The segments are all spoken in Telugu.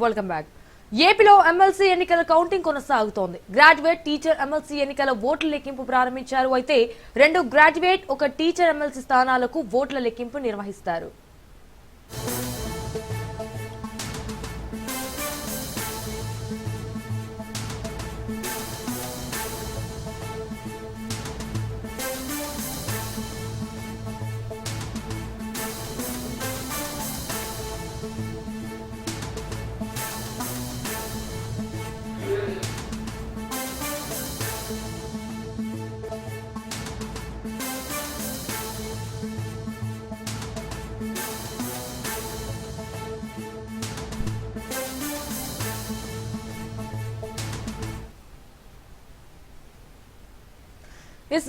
Welcome back. ఏపీలో ఎమ్మెల్సీ ఎన్నికల కౌంటింగ్ కొనసాగుతోంది. గ్రాడ్యుయేట్, టీచర్ ఎమ్మెల్సీ ఎన్నికల ఓట్ల లెక్కింపు ప్రారంభించారు. అయితే 2 గ్రాడ్యుయేట్, 1 టీచర్ ఎమ్మెల్సీ స్థానాలకు ఓట్ల లెక్కింపు నిర్వహిస్తారు.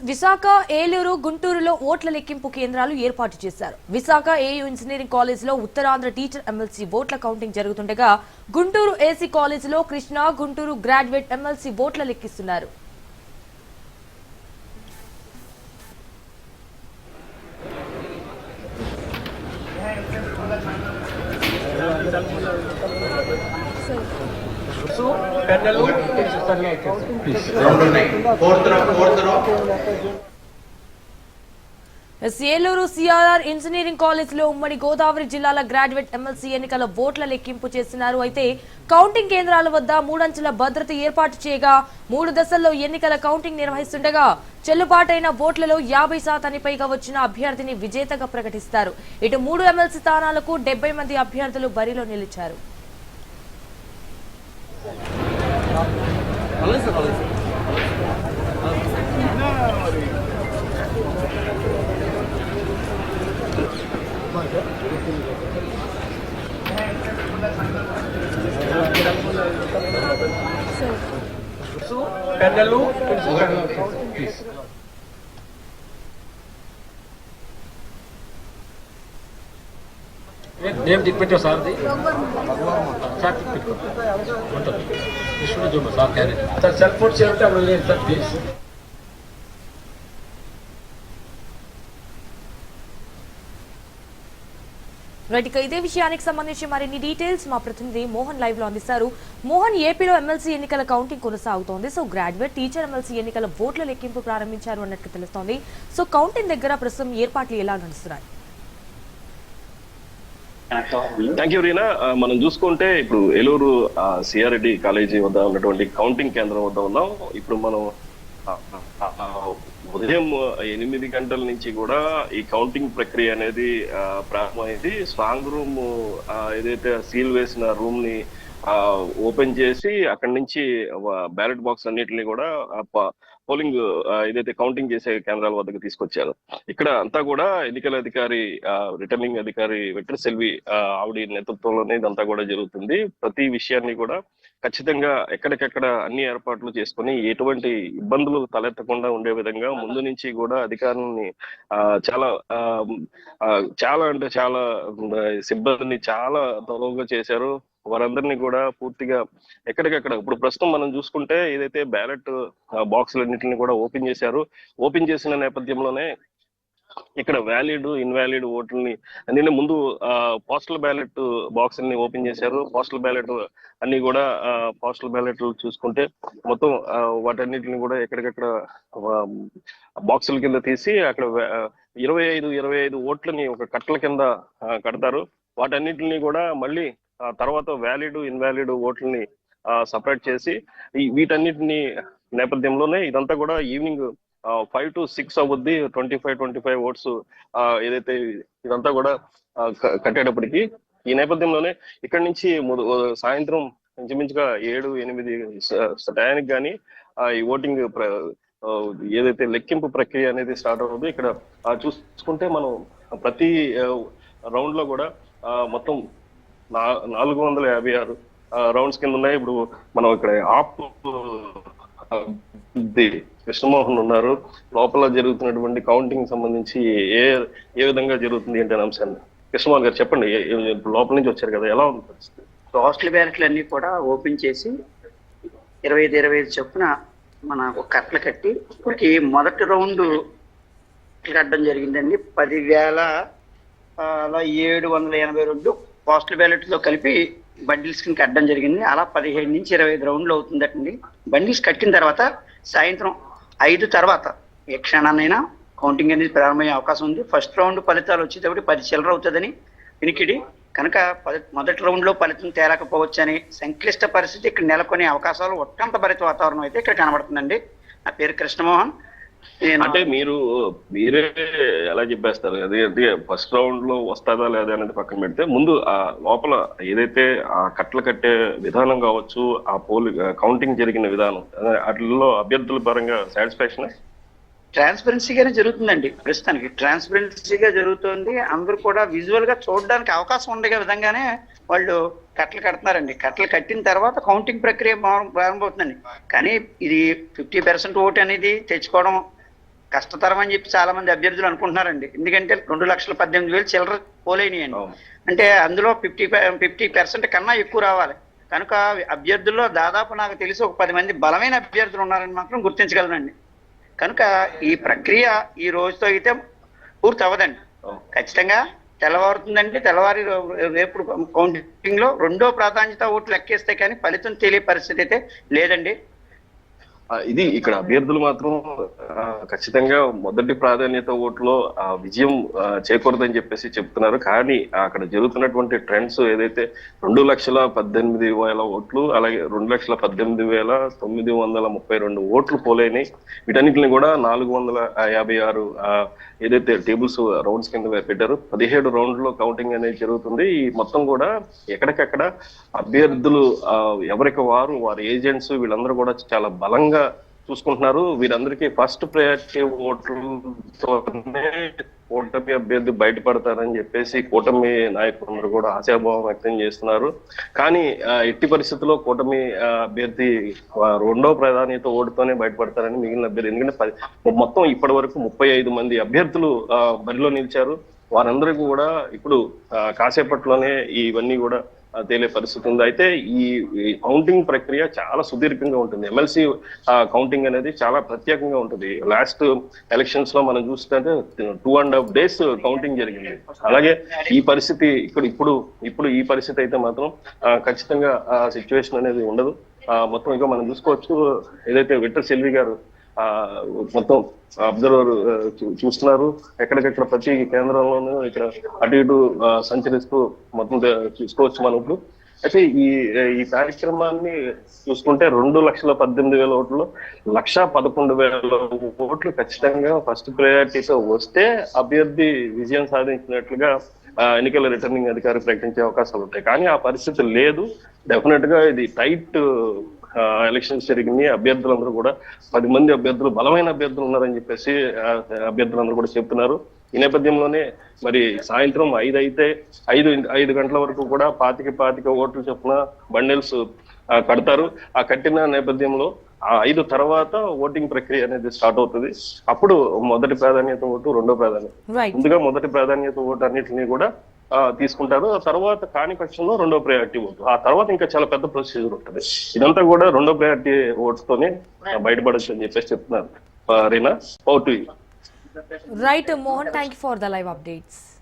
విశాఖ, ఏలూరు, గుంటూరులో ఓట్ల లెక్కింపు కేంద్రాలు ఏర్పాటు చేశారు. విశాఖ ఏయూ ఇంజనీరింగ్ కాలేజీలో ఉత్తరాంధ్ర టీచర్ ఎమ్మెల్సీ ఓట్ల కౌంటింగ్ జరుగుతుండగా, గుంటూరు ఏసీ కాలేజీలో కృష్ణా, గుంటూరు గ్రాడ్యుయేట్ ఎమ్మెల్సీ ఓట్ల లెక్కిస్తున్నారు. ఏలూరు సిఆర్ఆర్ ఇంజనీరింగ్ కాలేజీలో ఉమ్మడి గోదావరి జిల్లాల గ్రాడ్యుయేట్ ఎమ్మెల్సీ ఎన్నికల ఓట్ల లెక్కింపు చేస్తున్నారు. అయితే కౌంటింగ్ కేంద్రాల వద్ద 3 అంచెల భద్రత ఏర్పాటు చేయగా 3 దశల్లో ఎన్నికల కౌంటింగ్ నిర్వహిస్తుండగా చెల్లుబాటైన ఓట్లలో 50% పైగా వచ్చిన అభ్యర్థిని విజేతగా ప్రకటిస్తారు. ఇటు 3 ఎమ్మెల్సీ స్థానాలకు 70 మంది అభ్యర్థులు బరిలో నిలిచారు. నేమ్ దిక్పెట్టా సార్ది సార్ దిక్పెట్టుకో ఉంటుంది విష్ణు జూమ sir carry sir cell phone చేస్తే అప్పుడు లేదు సార్ ప్లీజ్. రైట్, ఇదే విషయానికి సంబంధించి మరిన్ని డీటెయిల్స్ మా ప్రతినిధి మోహన్ లైవ్ లో అందిస్తారు. మోహన్, ఏపీలో ఎమ్మెల్సీ ఎన్నికల కౌంటింగ్ కొనసాగుతోంది. సో గ్రాడ్యుయేట్, టీచర్ ఎమ్మెల్సీ ఎన్నికల ఓట్ల లెక్కింపు ప్రారంభించారు అన్నట్టు తెలుస్తోంది. సో కౌంటింగ్ దగ్గర ప్రస్తుతం ఏర్పాట్లు ఎలా నడుస్తున్నాయి? Thank you Reena. మనం చూసుకుంటే ఇప్పుడు ఏలూరు సిఆర్రెడ్డి కాలేజీ వద్ద ఉన్నటువంటి కౌంటింగ్ కేంద్రం వద్ద ఉన్నాం. ఇప్పుడు మనం ఉదయం 8 గంటల నుంచి కూడా ఈ కౌంటింగ్ ప్రక్రియ అనేది ప్రారంభమైంది. స్ట్రాంగ్ రూమ్ ఏదైతే సీల్ వేసిన రూమ్ ని ఓపెన్ చేసి అక్కడి నుంచి బ్యాలెట్ బాక్స్ అన్నిటిని కూడా పోలింగ్ ఏదైతే కౌంటింగ్ చేసే కేంద్రాల వద్దకు తీసుకొచ్చారు. ఇక్కడ అంతా కూడా ఎన్నికల అధికారి, రిటర్నింగ్ అధికారి వెట్రిసెల్వి ఆవిడ నేతృత్వంలోనే ఇదంతా కూడా జరుగుతుంది. ప్రతి విషయాన్ని కూడా ఖచ్చితంగా ఎక్కడికెక్కడ అన్ని ఏర్పాట్లు చేసుకుని ఎటువంటి ఇబ్బందులు తలెత్తకుండా ఉండే విధంగా ముందు నుంచి కూడా అధికారులని చాలా అంటే చాలా సిబ్బందిని చాలా తొలవుగా చేశారు. వారందరినీ కూడా పూర్తిగా ఎక్కడికక్కడ ఇప్పుడు ప్రస్తుతం మనం చూసుకుంటే ఏదైతే బ్యాలెట్ బాక్సులన్నింటినీ కూడా ఓపెన్ చేశారు. ఓపెన్ చేసిన నేపథ్యంలోనే ఇక్కడ వ్యాలిడ్, ఇన్వాలిడ్ ఓట్లని అన్ని ముందు పోస్టల్ బ్యాలెట్ బాక్స్ ని ఓపెన్ చేశారు. పోస్టల్ బ్యాలెట్ అన్ని కూడా పోస్టల్ బ్యాలెట్లు చూసుకుంటే మొత్తం వాటన్నిటిని కూడా ఎక్కడికక్కడ బాక్సుల కింద తీసి అక్కడ 25 ఓట్లని ఒక కట్టల కింద కడతారు. వాటన్నిటిని కూడా మళ్ళీ తర్వాత వ్యాలిడ్, ఇన్వాలిడ్ ఓట్లని సపరేట్ చేసి వీటన్నిటిని నేపథ్యంలోనే ఇదంతా కూడా ఈవినింగ్ 5 to 6 అవుద్ది. 25 ఓట్స్ ఏదైతే ఇదంతా కూడా కట్టేటప్పటికి ఈ నేపథ్యంలోనే ఇక్కడి నుంచి సాయంత్రం ఇంచుమించుగా 7-8 టయానికి కానీ ఈ ఓటింగ్ ఏదైతే లెక్కింపు ప్రక్రియ అనేది స్టార్ట్ అవుతుంది. ఇక్కడ చూసుకుంటే మనం ప్రతి రౌండ్ లో కూడా మొత్తం 456 రౌండ్స్ కింద ఉన్నాయి. ఇప్పుడు మనం ఇక్కడ ఆప్ కృష్ణమోహన్ ఉన్నారు. లోపల జరుగుతున్నటువంటి కౌంటింగ్ సంబంధించి ఏ విధంగా జరుగుతుంది ఏంటి అనే అంశాన్ని కృష్ణమోహన్ గారు చెప్పండి. లోపల నుంచి వచ్చారు కదా, ఎలా ఉంది పరిస్థితి? పోస్టల్ బ్యాలెట్లు అన్ని కూడా ఓపెన్ చేసి 25 చొప్పున మన ఒక కట్టలు కట్టి ఇప్పటికి మొదటి రౌండ్ కట్టడం జరిగిందండి. 10,782 పోస్టల్ బ్యాలెట్తో కలిపి బండిల్స్ కి కట్టడం జరిగింది. అలా 15 నుంచి 25 రౌండ్లు అవుతుందటండి. బండిల్స్ కట్టిన తర్వాత సాయంత్రం 5 తర్వాత ఏ క్షణాన్నైనా కౌంటింగ్ అనేది ప్రారంభమయ్యే అవకాశం ఉంది. ఫస్ట్ రౌండ్ ఫలితాలు వచ్చేటప్పుడు 10 చిల్లర అవుతుందని వినికిడి. కనుక మొదటి రౌండ్ లో ఫలితం తేలకపోవచ్చని సంక్లిష్ట పరిస్థితి ఇక్కడ నెలకొనే అవకాశాలు, ఉత్కంఠ భరిత వాతావరణం అయితే ఇక్కడ కనబడుతుందండి. నా పేరు కృష్ణమోహన్. అంటే మీరే ఎలా చెప్పేస్తారు అది? అంటే ఫస్ట్ రౌండ్ లో వస్తుందా లేదా అనేది పక్కన పెడితే, ముందు ఆ లోపల ఏదైతే ఆ కట్టలు కట్టే విధానం కావచ్చు, ఆ కౌంటింగ్ జరిగిన విధానం, వాటిల్లో అభ్యర్థుల పరంగా సాటిస్ఫాక్షన్ ట్రాన్స్పరెన్సీగానే జరుగుతుందండి. ప్రస్తుతానికి ట్రాన్స్పరెన్సీగా జరుగుతుంది. అందరూ కూడా విజువల్ గా చూడడానికి అవకాశం ఉండే విధంగానే వాళ్ళు కట్టలు కడుతున్నారండి. కట్టలు కట్టిన తర్వాత కౌంటింగ్ ప్రక్రియ ప్రారంభమవుతుందండి. కానీ ఇది 50% ఓటు అనేది తెచ్చుకోవడం కష్టతరం అని చెప్పి చాలా మంది అభ్యర్థులు అనుకుంటున్నారండి. ఎందుకంటే 2,18,000 చిల్లర పోలేనియండి. అంటే అందులో 50% కన్నా ఎక్కువ రావాలి. కనుక అభ్యర్థుల్లో దాదాపు నాకు తెలిసి ఒక 10 మంది బలమైన అభ్యర్థులు ఉన్నారని మాత్రం గుర్తించగలనండి. కనుక ఈ ప్రక్రియ ఈ రోజుతో అయితే పూర్తి అవ్వదండి. ఖచ్చితంగా తెల్లవారుతుందండి. తెల్లవారి రేపు కౌంటింగ్ లో 2వ ప్రాధాన్యత ఓట్లు లెక్కేస్తే కానీ ఫలితం తెలియ పరిస్థితి అయితే లేదండి. ఇది ఇక్కడ అభ్యర్థులు మాత్రం ఖచ్చితంగా మొదటి ప్రాధాన్యత ఓట్లో విజయం చేకూరదని చెప్పేసి చెప్తున్నారు. కానీ అక్కడ జరుగుతున్నటువంటి ట్రెండ్స్ ఏదైతే 2,18,000 ఓట్లు, అలాగే 2,18,932 ఓట్లు పోలేని, వీటన్నిటిని కూడా 456 ఏదైతే టేబుల్స్ రౌండ్స్ కింద పెట్టారు. 17 రౌండ్లో కౌంటింగ్ అనేది జరుగుతుంది. ఈ మొత్తం కూడా ఎక్కడికక్కడ అభ్యర్థులు ఎవరికి వారి ఏజెంట్స్ వీళ్ళందరూ కూడా చాలా బలంగా చూసుకుంటున్నారు. వీరందరికీ ఫస్ట్ ప్రయారిటీ ఓట్లతోనే కూటమి అభ్యర్థి బయటపడతారని చెప్పేసి కూటమి నాయకులందరూ కూడా ఆశాభావం వ్యక్తం చేస్తున్నారు. కానీ ఎట్టి పరిస్థితుల్లో కూటమి అభ్యర్థి 2వ ప్రాధాన్యత ఓటుతోనే బయటపడతారని మిగిలిన అభ్యర్థి, ఎందుకంటే మొత్తం ఇప్పటి వరకు 35 మంది అభ్యర్థులు బరిలో నిలిచారు. వారందరికీ కూడా ఇప్పుడు కాసేపట్లోనే ఇవన్నీ కూడా తేలే పరిస్థితి ఉంది. అయితే ఈ కౌంటింగ్ ప్రక్రియ చాలా సుదీర్ఘంగా ఉంటుంది. ఎమ్మెల్సీ కౌంటింగ్ అనేది చాలా ప్రత్యేకంగా ఉంటుంది. లాస్ట్ ఎలక్షన్స్ లో మనం చూస్తుంటే 2.5 days కౌంటింగ్ జరిగింది. అలాగే ఈ పరిస్థితి ఇప్పుడు ఈ పరిస్థితి అయితే మాత్రం ఖచ్చితంగా ఆ సిచ్యువేషన్ అనేది ఉండదు. మొత్తం ఇంకా మనం చూసుకోవచ్చు, ఏదైతే విట్టర్ సెల్వి గారు మొత్తం అబ్జర్వర్ చూస్తున్నారు. ఎక్కడికెక్కడ ప్రతి కేంద్రంలోనూ ఇక్కడ అటు ఇటు సంచరిస్తూ మొత్తం చూసుకోవచ్చు మనం ఇప్పుడు. అయితే ఈ కార్యక్రమాన్ని చూసుకుంటే 2,18,000 ఓట్లు, 1,11,000 ఓట్లు ఖచ్చితంగా ఫస్ట్ ప్రయారిటీతో వస్తే అభ్యర్థి విజయం సాధించినట్లుగా ఎన్నికల రిటర్నింగ్ అధికారి ప్రకటించే అవకాశాలు ఉంటాయి. కానీ ఆ పరిస్థితి లేదు. డెఫినెట్ గా ఇది టైట్ ఎలక్షన్స్ జరిగింది. అభ్యర్థులందరూ కూడా 10 మంది అభ్యర్థులు, బలమైన అభ్యర్థులు ఉన్నారని చెప్పేసి అభ్యర్థులందరూ కూడా చెప్తున్నారు. ఈ నేపథ్యంలోనే మరి సాయంత్రం 5 గంటల వరకు కూడా 25 ఓట్లు చొప్పున బండిల్స్ కడతారు. ఆ కట్టిన నేపథ్యంలో 5 తర్వాత ఓటింగ్ ప్రక్రియ అనేది స్టార్ట్ అవుతుంది. అప్పుడు మొదటి ప్రాధాన్యత ఓటు, 2వ ప్రాధాన్యత, ముందుగా మొదటి ప్రాధాన్యత ఓటు అన్నిటిని కూడా తీసుకుంటారు. ఆ తర్వాత కాని పక్షంలో 2వ ప్రయారిటీ ఓటు, ఆ తర్వాత ఇంకా చాలా పెద్ద ప్రొసీజర్ ఉంటుంది. ఇదంతా కూడా 2వ ప్రయారిటీ ఓట్స్ తోనే బయటపడచ్చు అని చెప్పేసి చెప్తున్నారు. Reena, vote. Right, Mohan. Thank you for the live updates.